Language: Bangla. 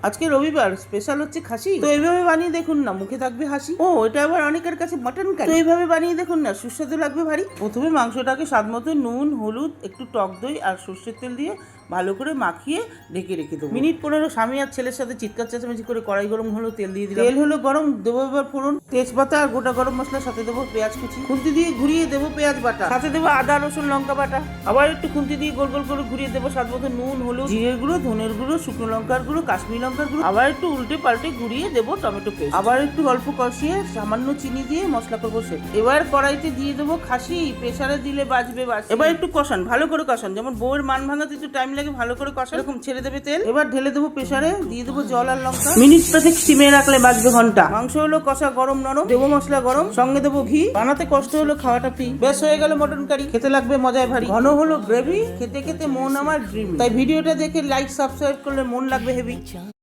আজকে রবিবার, স্পেশাল হচ্ছে খাসি। তো এইভাবে বানিয়ে দেখুন না, মুখে থাকবে হাসি। ও এটা আবার অনেকের কাছে মটন কারি। তো এইভাবে বানিয়ে দেখুন না, সুস্বাদু লাগবে ভারী। প্রথমে মাংসটাকে স্বাদ মতো নুন, হলুদ, একটু টক দই আর সর্ষের তেল দিয়ে ভালো করে মাখিয়ে ঢেকে রেখে দেবো। মিনিট 15 স্বামী আর ছেলের সাথে চিৎকার চেঁচামেচি করে কড়াই গরম হলো, তেল দিয়ে দিলাম। তেল হলো গরম, দেবো এবার ফোড়ন, তেজপাতা আর গোটা গরম মশলার সাথে দেবো পেঁয়াজ কুচি, খুন্তি দিয়ে ঘুরিয়ে দেবো পেঁয়াজ বাটা, সাথে দেবো আদা রসুন লঙ্কা বাটা। আবার একটু খুন্তি দিয়ে গোল গোল করে ঘুরিয়ে দেবো স্বাদ মতো নুন, হলুদ, জিরের গুঁড়ো, ধনের গুঁড়ো, শুকনো লঙ্কার গুঁড়ো, কাশ্মীরি লঙ্কার গুঁড়ো। আবার একটু উল্টে পাল্টে ঘুরিয়ে দেবো টমেটো পেস্ট। আবার একটু অল্প কষিয়ে সামান্য চিনি দিয়ে মশলা করবো সেট। এবার কড়াইতে দিয়ে দেবো খাসি, প্রেসারে দিলে বাজবে বাজ। এবার একটু কষান, ভালো করে কষান, যেমন বউয়ের মান ভাঙাতে একটু টাইম লাগে, ভালো করে কষান। এরকম ছেড়ে দেবে তেল। এবার ঢেলে দেবো প্রেসারে, দিয়ে দেবো জল আর লঙ্কা। মিনিট 5 সিমে রাখলে বাজবে ঘন্টা। মাংস হলো কষা, গরম নরম, দেবো মশলা গরম, সঙ্গে দেবো ঘি। বানাতে কষ্ট হলো, খাওয়াটা ফ্রি। বেশ হয়ে গেল মটন কারি, খেতে লাগবে মজায় ভারী। ঘন হলো গ্রেভি, খেতে খেতে মন আমার ড্রিম। তাই ভিডিওটা দেখে লাইক সাবস্ক্রাইব করলে মন লাগবে হেভি।